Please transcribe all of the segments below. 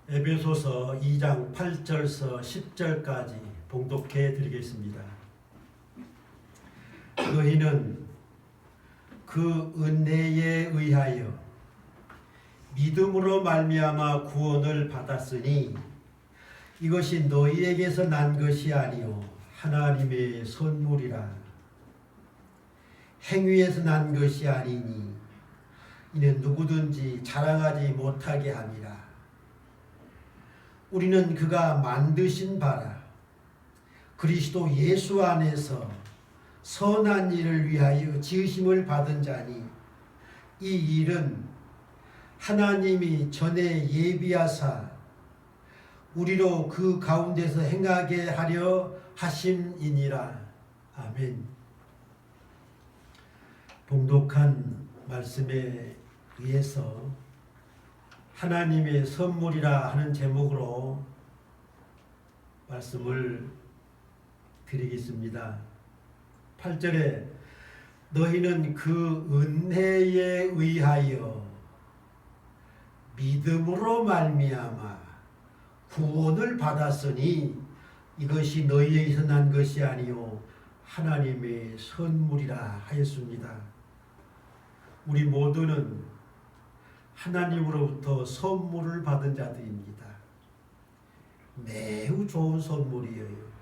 에베소서 2장 8절서 10절까지 봉독해 드리겠습니다. 너희는 그 은혜에 의하여 믿음으로 말미암아 구원을 받았으니 이것이 너희에게서 난 것이 아니요 하나님의 선물이라. 행위에서 난 것이 아니니 이는 누구든지 자랑하지 못하게 함이라. 우리는 그가 만드신 바라 그리스도 예수 안에서 선한 일을 위하여 지으심을 받은 자니 이 일은 하나님이 전에 예비하사 우리로 그 가운데서 행하게 하려 하심이니라. 아멘. 봉독한 말씀에 의해서 하나님의 선물이라 하는 제목으로 말씀을 드리겠습니다. 8절에 너희는 그 은혜에 의하여 믿음으로 말미암아 구원을 받았으니 이것이 너희에게서 난 것이 아니요 하나님의 선물이라 하였습니다. 우리 모두는 하나님으로부터 선물을 받은 자들입니다. 매우 좋은 선물이에요.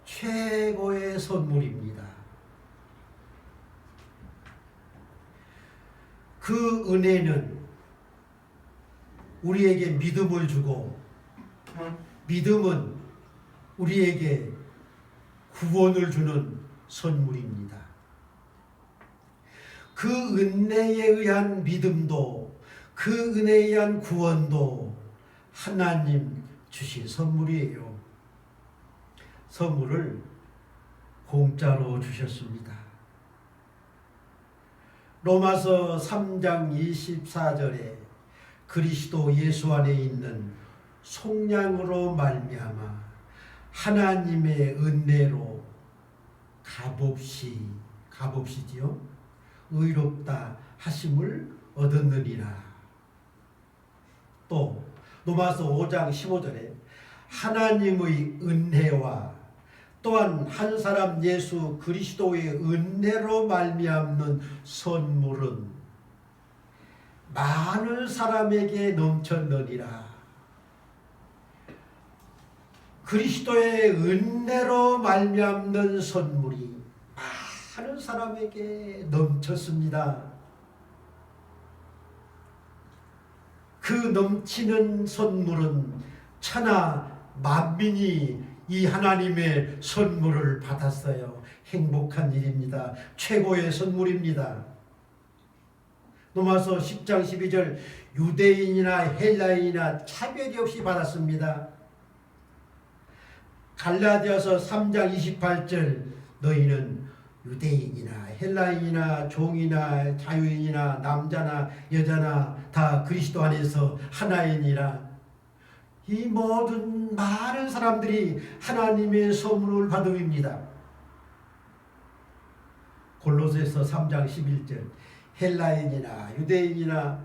최고의 선물입니다. 그 은혜는 우리에게 믿음을 주고 믿음은 우리에게 구원을 주는 선물입니다. 그 은혜에 의한 믿음도 그 은혜에 의한 구원도 하나님 주신 선물이에요. 선물을 공짜로 주셨습니다. 로마서 3장 24절에 그리스도 예수 안에 있는 속량으로 말미암아 하나님의 은혜로 값없이지요 의롭다 하심을 얻었느니라. 또 로마서 5장 15절에 하나님의 은혜와 또한 한 사람 예수 그리스도의 은혜로 말미암는 선물은 많은 사람에게 넘쳤느니라. 그리스도의 은혜로 말미암는 선물이 많은 사람에게 넘쳤습니다. 그 넘치는 선물은 천하 만민이 이 하나님의 선물을 받았어요. 행복한 일입니다. 최고의 선물입니다. 로마서 10장 12절 유대인이나 헬라인이나 차별이 없이 받았습니다. 갈라디아서 3장 28절 너희는 유대인이나 헬라인이나 종이나 자유인이나 남자나 여자나 다 그리스도 안에서 하나이니라. 이 모든 많은 사람들이 하나님의 선물을 받음입니다. 골로새서 3장 11절 헬라인이나 유대인이나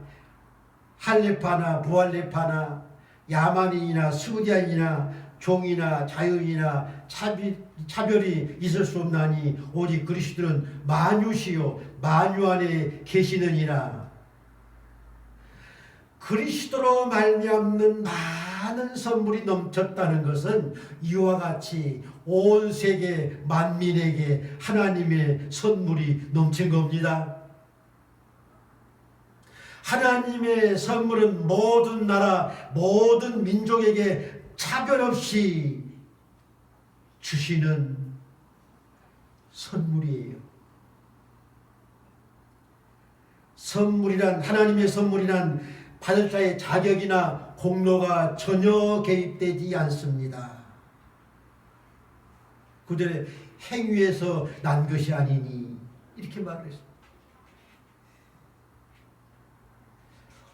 할레파나 부할레파나 야만인이나 수디아인이나 종이나 자유인이나 차별이 있을 수 없나니 오직 그리스도는 만유시요 만유 안에 계시느니라. 그리스도로 말미암는 많은 선물이 넘쳤다는 것은 이와 같이 온 세계 만민에게 하나님의 선물이 넘친 겁니다. 하나님의 선물은 모든 나라 모든 민족에게 차별 없이 주시는 선물이에요. 선물이란 하나님의 선물이란 받을 자의 자격이나 공로가 전혀 개입되지 않습니다. 9절에 행위에서 난 것이 아니니 이렇게 말을 했습니다.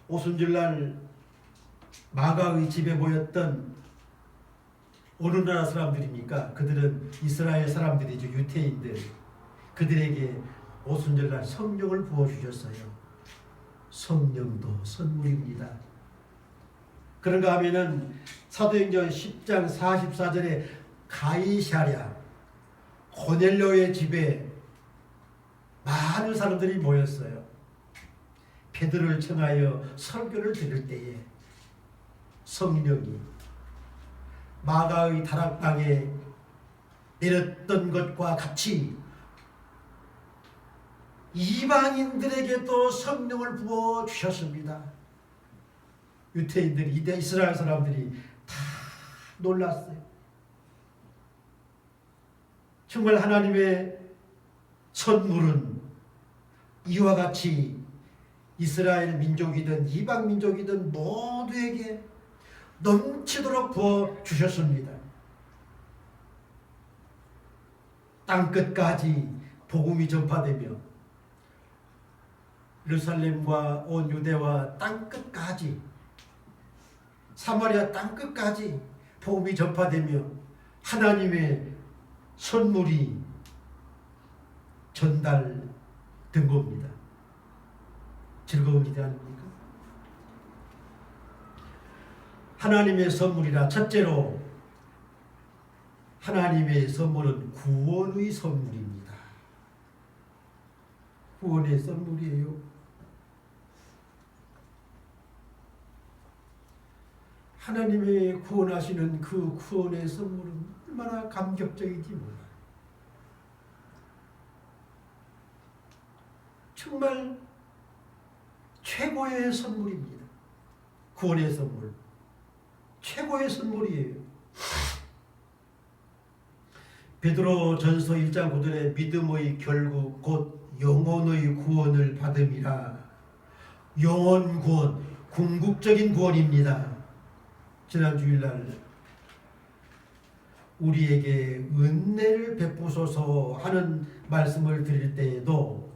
오순절날 마가의 집에 모였던 어느 나라 사람들입니까? 그들은 이스라엘 사람들이죠. 유태인들. 그들에게 오순절날 성령을 부어주셨어요. 성령도 선물입니다. 그런가 하면은 사도행전 10장 44절에 가이사랴 고넬료의 집에 많은 사람들이 모였어요. 베드로를 청하여 설교를 들을 때에 성령이 마가의 다락방에 내렸던 것과 같이 이방인들에게도 성령을 부어 주셨습니다. 유대인들이, 이스라엘 사람들이 다 놀랐어요. 정말 하나님의 선물은 이와 같이 이스라엘 민족이든 이방 민족이든 모두에게 넘치도록 부어 주셨습니다. 땅끝까지 복음이 전파되며 예루살렘과 온 유대와 땅끝까지, 사마리아 땅끝까지 복음이 전파되며 하나님의 선물이 전달된 겁니다. 즐거운 일이 아닙니까? 하나님의 선물이라. 첫째로 하나님의 선물은 구원의 선물입니다. 구원의 선물이에요. 하나님의 구원하시는 그 구원의 선물은 얼마나 감격적인지 몰라요. 정말 최고의 선물입니다. 구원의 선물. 최고의 선물이에요. 베드로전서 1장 9절에 믿음의 결국 곧 영혼의 구원을 받음이라. 영혼 구원, 궁극적인 구원입니다. 지난 주일날 우리에게 은혜를 베푸소서 하는 말씀을 드릴 때에도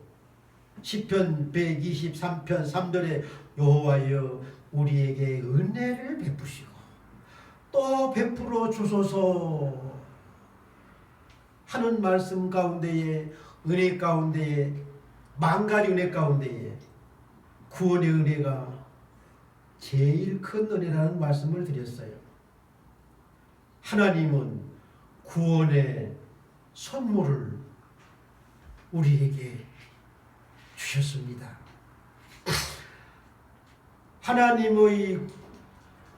시편 123편 3절에 여호와여 우리에게 은혜를 베푸시고 또 베풀어 주소서 하는 말씀 가운데에, 은혜 가운데에, 망가리 은혜 가운데에 구원의 은혜가 제일 큰 은혜라는 말씀을 드렸어요. 하나님은 구원의 선물을 우리에게 주셨습니다. 하나님의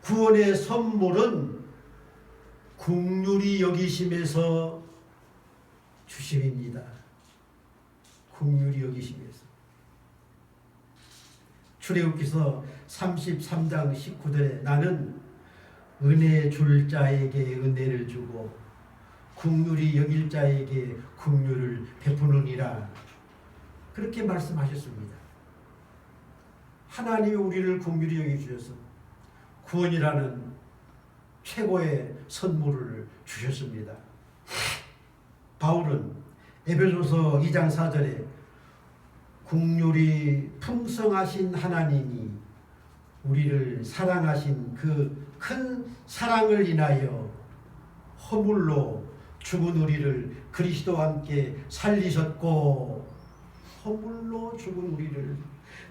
구원의 선물은 긍휼히 여기심에서 주심입니다. 긍휼히 여기심에서. 출애굽기서 33장 19절에 나는 은혜 줄 자에게 은혜를 주고 긍휼히 여길 자에게 긍휼을 베푸느니라. 그렇게 말씀하셨습니다. 하나님이 우리를 긍휼히 여기주셔서 구원이라는 최고의 선물을 주셨습니다. 바울은 에베소서 2장 4절에 긍휼이 풍성하신 하나님이 우리를 사랑하신 그 큰 사랑을 인하여 허물로 죽은 우리를 그리스도와 함께 살리셨고, 허물로 죽은 우리를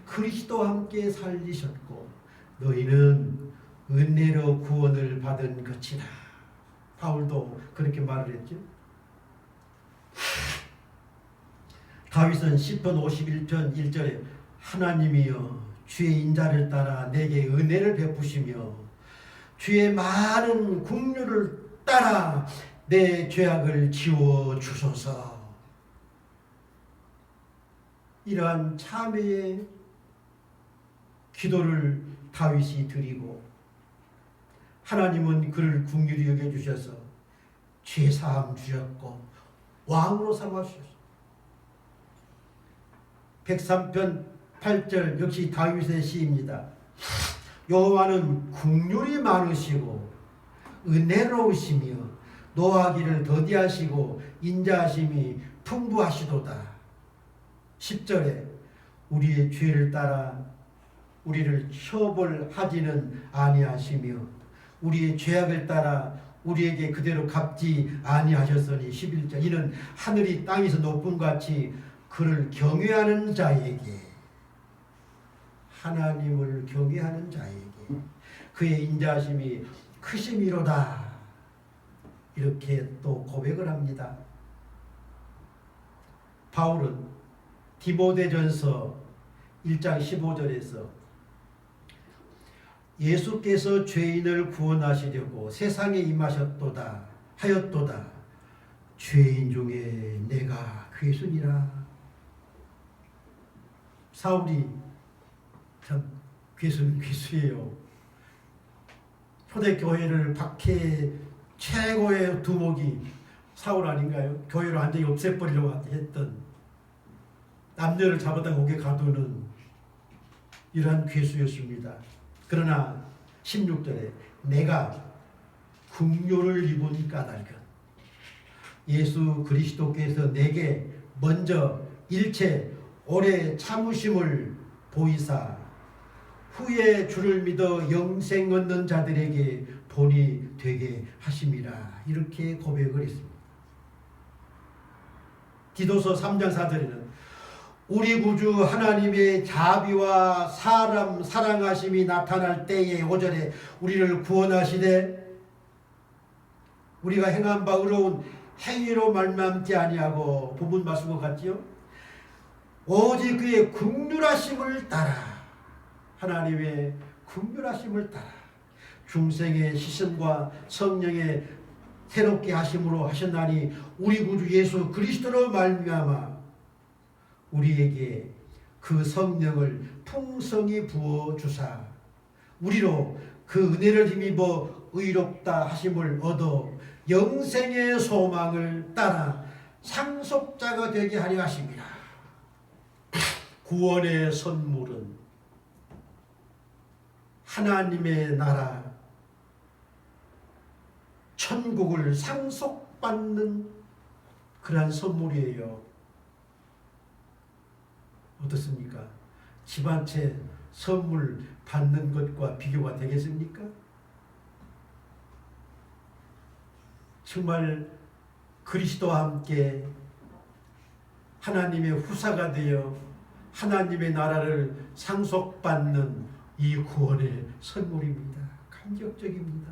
그리스도와 함께 살리셨고 너희는 은혜로 구원을 받은 것이라. 바울도 그렇게 말을 했죠. 다윗은 시편 51편 1절에 하나님이여 주의 인자를 따라 내게 은혜를 베푸시며 주의 많은 긍휼을 따라 내 죄악을 지워 주소서. 이러한 참회의 기도를 다윗이 드리고 하나님은 그를 긍휼히 여겨주셔서 죄사함 주셨고 왕으로 삼아주셨습니다. 103편 8절 역시 다윗의 시입니다. 여호와는 긍휼이 많으시고 은혜로우시며 노하기를 더디하시고 인자하심이 풍부하시도다. 10절에 우리의 죄를 따라 우리를 처벌하지는 아니하시며 우리의 죄악을 따라 우리에게 그대로 갚지 아니하셨으니 11절 이는 하늘이 땅에서 높음같이 그를 경외하는 자에게 하나님을 경외하는 자에게 그의 인자심이 크심이로다. 이렇게 또 고백을 합니다. 바울은 디모데전서 1장 15절에서 예수께서 죄인을 구원하시려고 세상에 임하셨도다 하였도다. 죄인 중에 내가 괴순이라. 사울이 참 괴수예요. 초대교회를 박해 최고의 두목이 사울 아닌가요? 교회를 완전히 없애버리려고 했던, 남녀를 잡아다 옥에 가두는 이러한 괴수였습니다. 그러나 16절에 내가 긍휼을 입은 까닭은 예수 그리스도께서 내게 먼저 일체 오래 참으심을 보이사 후에 주를 믿어 영생 얻는 자들에게 본이 되게 하심이라. 이렇게 고백을 했습니다. 디도서 3장 4절에는 우리 구주 하나님의 자비와 사람 사랑하심이 나타날 때에 5절에 우리를 구원하시되 우리가 행한 바 의로운 행위로 말미암지 아니하고, 부분 말씀 것 같지요? 오직 그의 긍휼하심을 따라, 하나님의 긍휼하심을 따라 중생의 시선과 성령의 새롭게 하심으로 하셨나니 우리 구주 예수 그리스도로 말미암아 우리에게 그 성령을 풍성히 부어 주사 우리로 그 은혜를 힘입어 의롭다 하심을 얻어 영생의 소망을 따라 상속자가 되게 하려 하심이라. 구원의 선물은 하나님의 나라 천국을 상속받는 그러한 선물이에요. 어떻습니까? 집 한 채 선물 받는 것과 비교가 되겠습니까? 정말 그리스도와 함께 하나님의 후사가 되어 하나님의 나라를 상속받는 이 구원의 선물입니다. 감격적입니다.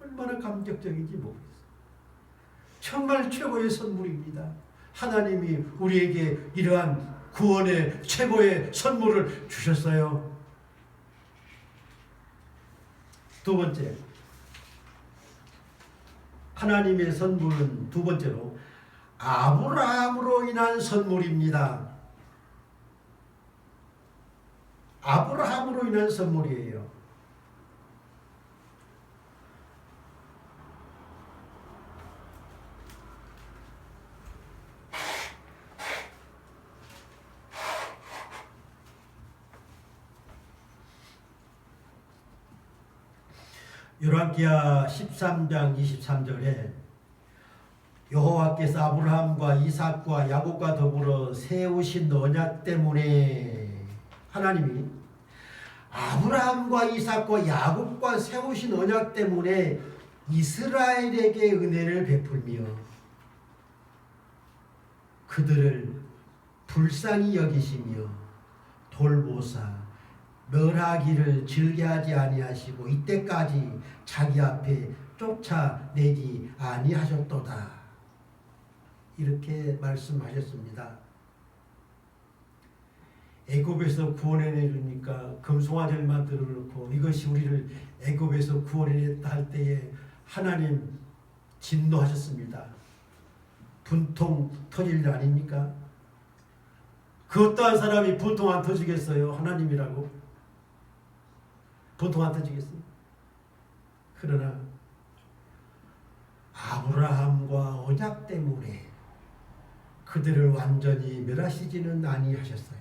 얼마나 감격적인지 모르겠어요. 정말 최고의 선물입니다. 하나님이 우리에게 이러한 구원의 최고의 선물을 주셨어요. 두 번째, 하나님의 선물은 두 번째로 아브라함으로 인한 선물입니다. 아브라함으로 인한 선물이에요. 열왕기하 13장 23절에 여호와께서 아브라함과 이삭과 야곱과 더불어 세우신 언약 때문에, 하나님이 아브라함과 이삭과 야곱과 세우신 언약 때문에 이스라엘에게 은혜를 베풀며 그들을 불쌍히 여기시며 돌보사 멸하기를 즐겨하지 아니하시고 이때까지 자기 앞에 쫓아내지 아니하셨도다. 이렇게 말씀하셨습니다. 애굽에서 구원해내 주니까 금송아지를 들어놓고 이것이 우리를 애굽에서 구원해냈다 할 때에 하나님 진노하셨습니다. 분통 터질 일 아닙니까? 그 어떠한 사람이 분통 안 터지겠어요? 하나님이라고 분통 안 터지겠어요? 그러나 아브라함과 언약 때문에 그들을 완전히 멸하시지는 아니하셨어요.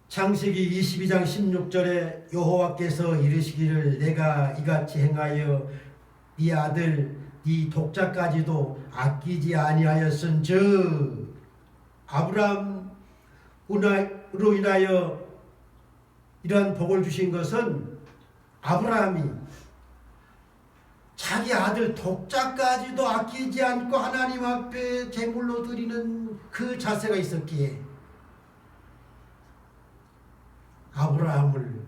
창세기 22장 16절에 여호와께서 이르시기를 내가 이같이 행하여 네 아들 네 독자까지도 아끼지 아니하였은즉, 아브라함으로 인하여 이러한 복을 주신 것은 아브라함이 자기 아들 독자까지도 아끼지 않고 하나님 앞에 제물로 드리는 그 자세가 있었기에 아브라함을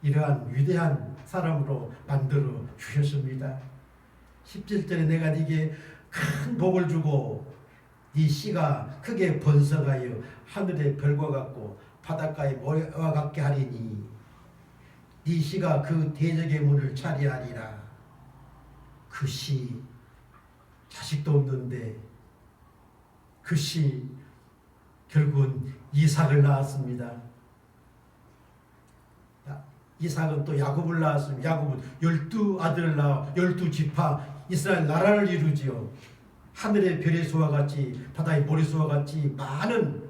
이러한 위대한 사람으로 만들어 주셨습니다. 17절에 내가 네게 큰 복을 주고 네 씨가 크게 번성하여 하늘의 별과 같고 바닷가의 모래와 같게 하리니 네 씨가 그 대적의 문을 차리하리라. 그 씨 자식도 없는데 그 씨 결국은 이삭을 낳았습니다. 이삭은 또 야곱을 낳았습니다. 야곱은 12아들을 낳아 12지파 이스라엘 나라를 이루지요. 하늘의 별의 수와 같이 바다의 모래수와 같이 많은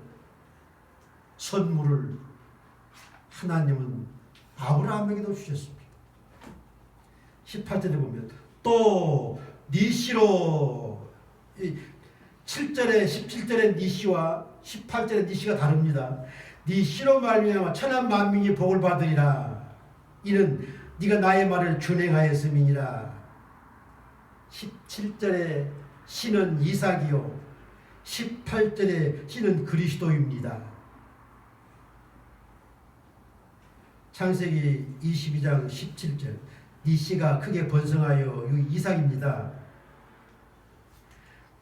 선물을 하나님은 아브라함에게도 주셨습니다. 18절에 보면 또 네 씨로 7절에 17절에 네 씨와 18절에 네 씨가 다릅니다. 네 씨로 말미암아 천한 만민이 복을 받으리라. 이는 네가 나의 말을 준행하였음이니라. 17절에 씨는 이삭이요 18절에 씨는 그리스도입니다. 창세기 22장 17절 네 씨가 크게 번성하여 이삭입니다.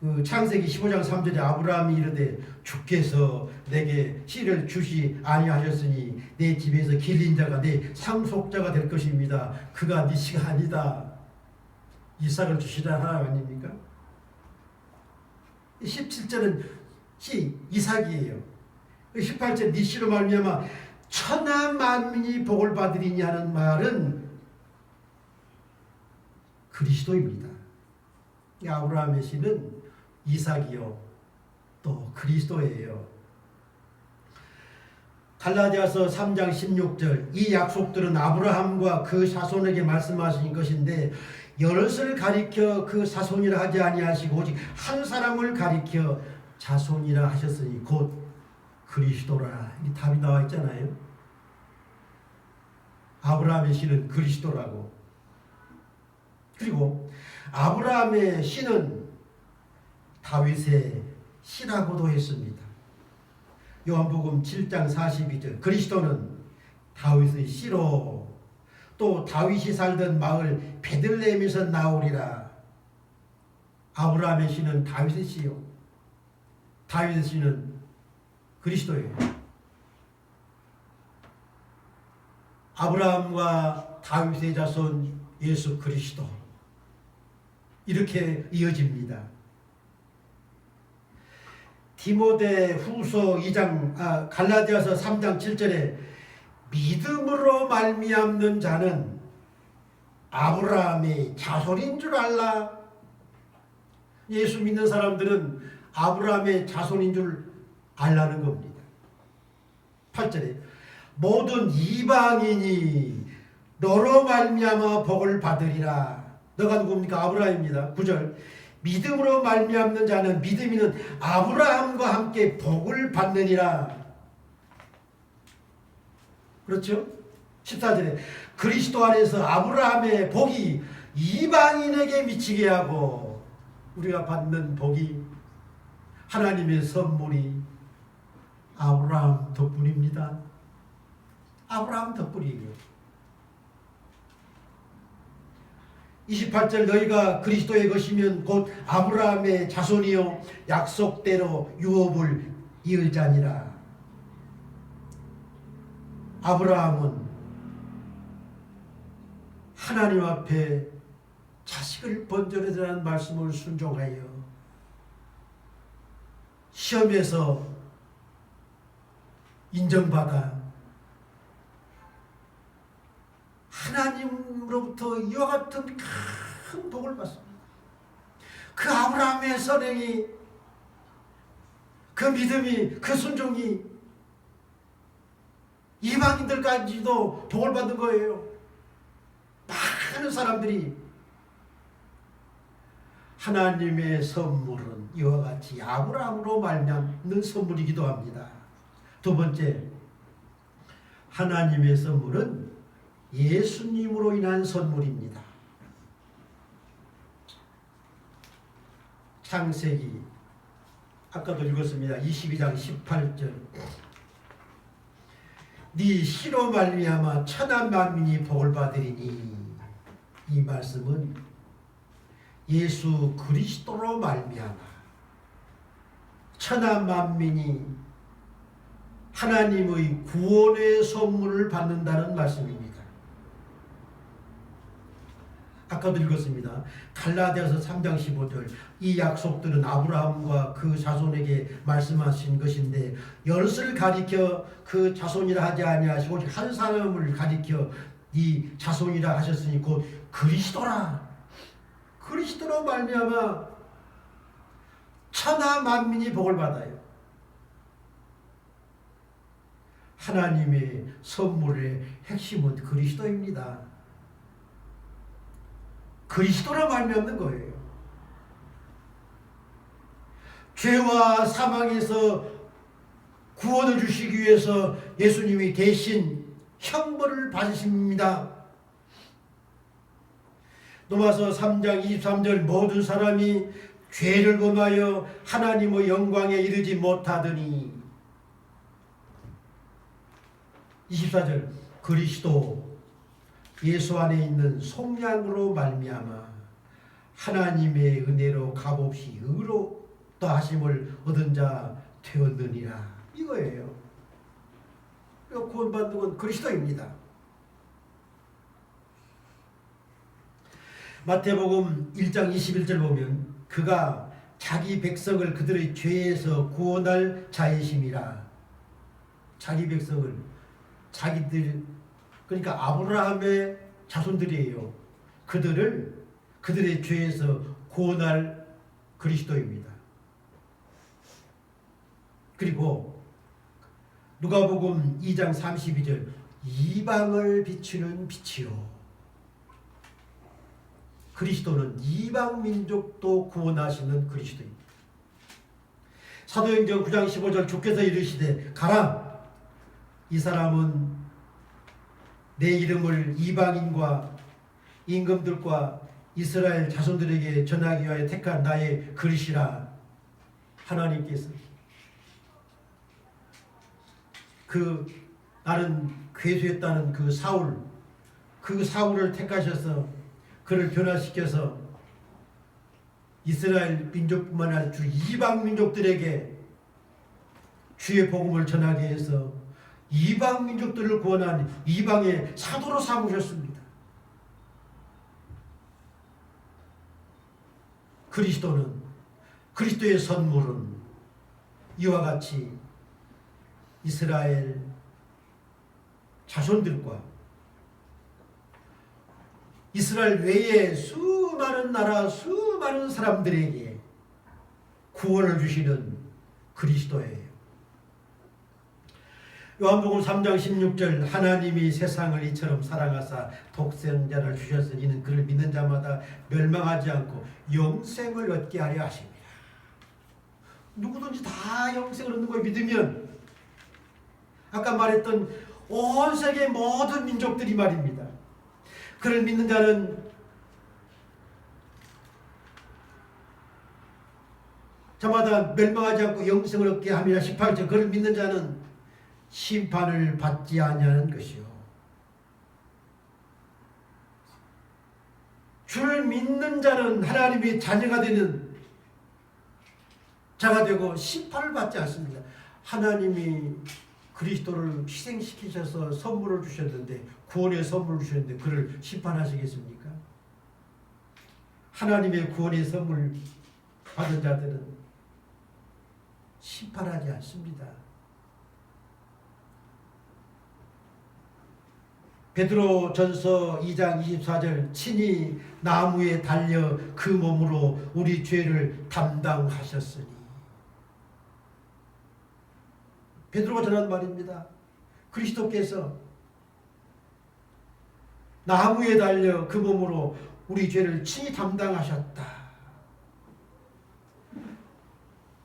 그 창세기 15장 3절에 아브라함이 이르되 주께서 내게 씨를 주시 아니하셨으니 내 집에서 길린 자가 내 상속자가 될 것입니다. 그가 네 씨가 아니다. 이삭을 주시라 하나님 아닙니까? 17절은 씨 이삭이에요. 18절 네 씨로 말미암아 천하 만민이 복을 받으리니 하는 말은 그리스도입니다. 아브라함의 씨는 이삭이요 또 그리스도예요. 갈라디아서 3장 16절 이 약속들은 아브라함과 그 자손에게 말씀하신 것인데 여럿을 가리켜 그 자손이라 하지 아니하시고 오직 한 사람을 가리켜 자손이라 하셨으니 곧 그리스도라. 이 답이 나와 있잖아요. 아브라함의 씨는 그리스도라고. 그리고 아브라함의 씨는 다윗의 씨라고도 했습니다. 요한복음 7장 42절 그리스도는 다윗의 씨로 또 다윗이 살던 마을 베들레헴에서 나오리라. 아브라함의 씨는 다윗의 씨요 다윗의 씨는 그리스도예요. 아브라함과 다윗의 자손 예수 그리스도 이렇게 이어집니다. 디모데 후서 2장 갈라디아서 3장 7절에 믿음으로 말미암는 자는 아브라함의 자손인 줄 알라. 예수 믿는 사람들은 아브라함의 자손인 줄 알라는 겁니다. 8절에 모든 이방인이 너로 말미암아 복을 받으리라. 너가 누굽니까? 아브라함입니다. 9절 믿음으로 말미암는 자는 믿음이는 아브라함과 함께 복을 받느니라. 그렇죠? 14절에 그리스도 안에서 아브라함의 복이 이방인에게 미치게 하고 우리가 받는 복이 하나님의 선물이 아브라함 덕분입니다. 아브라함 덕분이에요. 28절 너희가 그리스도의 것이면 곧 아브라함의 자손이요 약속대로 유업을 이을 자니라. 아브라함은 하나님 앞에 자식을 번져내라는 말씀을 순종하여 시험에서 인정받아 하나님으로부터 이와 같은 큰 복을 받습니다. 그 아브라함의 선행이, 그 믿음이, 그 순종이 이방인들까지도 복을 받은 거예요. 많은 사람들이 하나님의 선물은 이와 같이 아브라함으로 말미암는 선물이기도 합니다. 두 번째, 하나님의 선물은 예수님으로 인한 선물입니다. 창세기 아까도 읽었습니다. 22장 18절 네 씨로 말미암아 천하 만민이 복을 받으리니. 이 말씀은 예수 그리스도로 말미암아 천하 만민이 하나님의 구원의 선물을 받는다는 말씀입니다. 아까도 읽었습니다. 갈라디아서 3장 15절 이 약속들은 아브라함과 그 자손에게 말씀하신 것인데 여럿을 가리켜 그 자손이라 하지 아니하시고 오직 한 사람을 가리켜 이 자손이라 하셨으니 곧 그리스도라. 그리스도로 말미암아 천하 만민이 복을 받아요. 하나님의 선물의 핵심은 그리스도입니다. 그리스도로 말미암는 거예요. 죄와 사망에서 구원을 주시기 위해서 예수님이 대신 형벌을 받으십니다. 로마서 3장 23절 모든 사람이 죄를 범하여 하나님의 영광에 이르지 못하더니 24절 그리스도 예수 안에 있는 속량으로 말미암아 하나님의 은혜로 값없이 의롭다 하심을 얻은 자 되었느니라. 이거예요. 구원받는 건 그리스도입니다. 마태복음 1장 21절 보면 그가 자기 백성을 그들의 죄에서 구원할 자이심이라. 자기 백성을 자기들 그러니까 아브라함의 자손들이에요. 그들의 죄에서 구원할 그리스도입니다. 그리고 누가복음 2장 32절 이방을 비추는 빛이요. 그리스도는 이방 민족도 구원하시는 그리스도입니다. 사도행전 9장 15절 주께서 이르시되 가라 이 사람은 내 이름을 이방인과 임금들과 이스라엘 자손들에게 전하기 위하여 택한 나의 그릇이라. 하나님께서 나는 괴수했다는 그 사울을 택하셔서 그를 변화시켜서 이스라엘 민족뿐만 아니라 주 이방 민족들에게 주의 복음을 전하게 해서 이방 민족들을 구원한 이방의 사도로 삼으셨습니다. 그리스도의 선물은 이와 같이 이스라엘 자손들과 이스라엘 외에 수많은 나라 수많은 사람들에게 구원을 주시는 그리스도예요. 요한복음 3장 16절 하나님이 세상을 이처럼 사랑하사 독생자를 주셨으니 이는 그를 믿는 자마다 멸망하지 않고 영생을 얻게 하려 하십니다. 누구든지 다 영생을 얻는 걸 믿으면 아까 말했던 온 세계 모든 민족들이 말입니다. 그를 믿는 자는 저마다 멸망하지 않고 영생을 얻게 함이라. 18절 그를 믿는 자는 심판을 받지 아니하는 것이요. 주를 믿는 자는 하나님의 자녀가 되는 자가 되고 심판을 받지 않습니다. 하나님이 그리스도를 희생시키셔서 선물을 주셨는데 구원의 선물을 주셨는데 그를 심판하시겠습니까? 하나님의 구원의 선물 받은 자들은 심판하지 않습니다. 베드로전서 2장 24절 친히 나무에 달려 그 몸으로 우리 죄를 담당하셨으니. 베드로가 전한 말입니다. 그리스도께서 나무에 달려 그 몸으로 우리 죄를 친히 담당하셨다.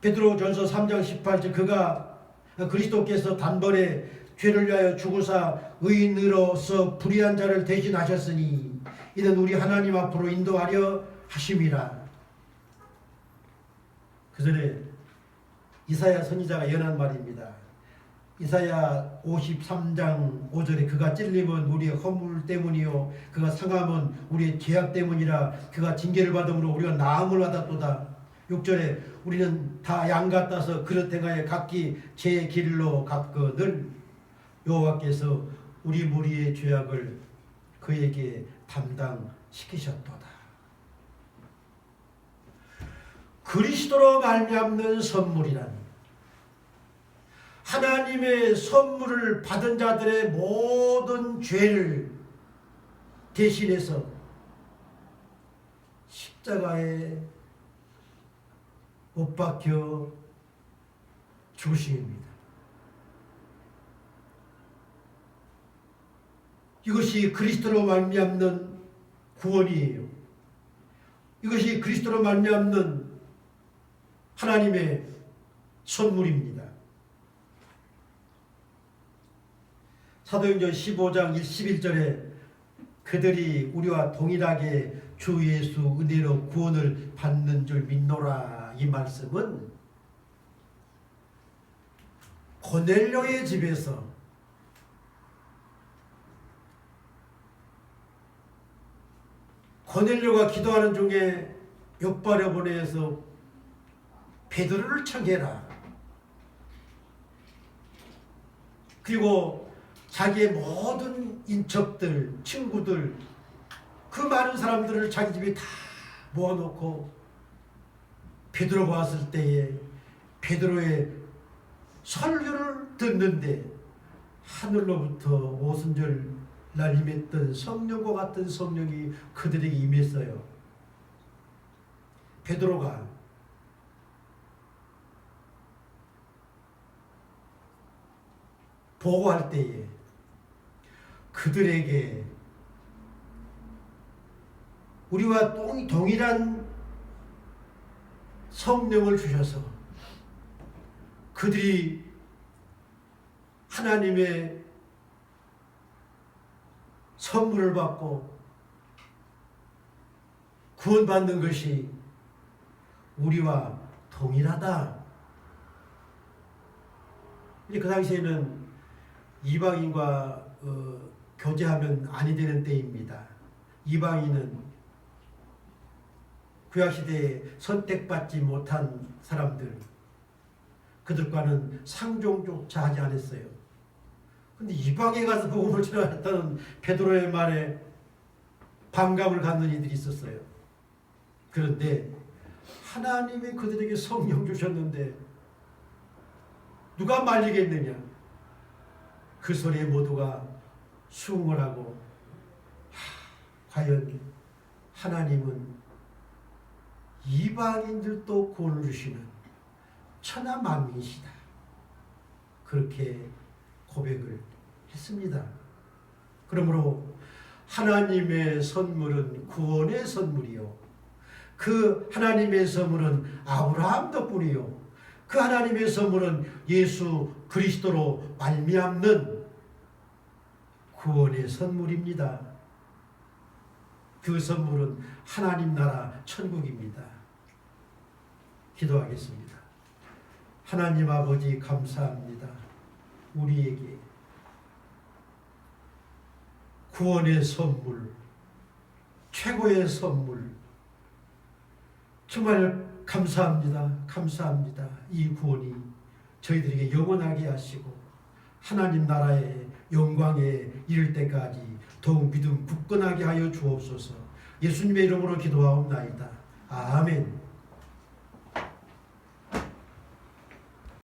베드로전서 3장 18절 그리스도께서 단번에 죄를 위하여 죽으사 의인으로서 불의한 자를 대신하셨으니 이는 우리 하나님 앞으로 인도하려 하심이라. 그 전에 이사야 선지자가 연한 말입니다. 이사야 53장 5절에 그가 찔림은 우리의 허물 때문이요 그가 상함은 우리의 죄악 때문이라 그가 징계를 받음으로 우리가 나음을 받았도다. 6절에 우리는 다 양 같아서 그릇 행하여 각기 제 길로 갔거늘 여호와께서 우리 무리의 죄악을 그에게 담당시키셨도다. 그리스도로 말미암는 선물이란 하나님의 선물을 받은 자들의 모든 죄를 대신해서 십자가에 못 박혀 죽으심입니다. 이것이 그리스도로 말미암는 구원이에요. 이것이 그리스도로 말미암는 하나님의 선물입니다. 사도행전 15장 11절에 그들이 우리와 동일하게 주 예수 은혜로 구원을 받는 줄 믿노라, 이 말씀은 고넬료의 집에서 고넬료가 기도하는 중에 욥발에 보내서 베드로를 청해라. 그리고 자기의 모든 인척들, 친구들, 그 많은 사람들을 자기 집에 다 모아놓고 베드로가 왔을 때에 베드로의 설교를 듣는데 하늘로부터 오순절 날 임했던 성령과 같은 성령이 그들에게 임했어요. 베드로가 보고할 때에 그들에게 우리와 동일한 성령을 주셔서 그들이 하나님의 선물을 받고 구원받는 것이 우리와 동일하다. 그 당시에는 이방인과 교제하면 아니 되는 때입니다. 이방인은 구약시대에 선택받지 못한 사람들, 그들과는 상종조차 하지 않았어요. 근데 이방에 가서 복음을 전하였다는 베드로의 말에 반감을 갖는 이들이 있었어요. 그런데 하나님이 그들에게 성령 주셨는데 누가 말리겠느냐? 그 소리에 모두가 수긍을 하고 과연 하나님은 이방인들도 구원을 주시는 천하만민이시다. 그렇게 고백을 했습니다. 그러므로 하나님의 선물은 구원의 선물이요, 그 하나님의 선물은 아브라함 덕분이요, 그 하나님의 선물은 예수 그리스도로 말미암는 구원의 선물입니다. 그 선물은 하나님 나라 천국입니다. 기도하겠습니다. 하나님 아버지 감사합니다. 우리에게 구원의 선물, 최고의 선물, 정말 감사합니다. 감사합니다. 이 구원이 저희들에게 영원하게 하시고 하나님 나라의 영광에 이를 때까지 더욱 믿음 굳건하게 하여 주옵소서. 예수님의 이름으로 기도하옵나이다. 아멘.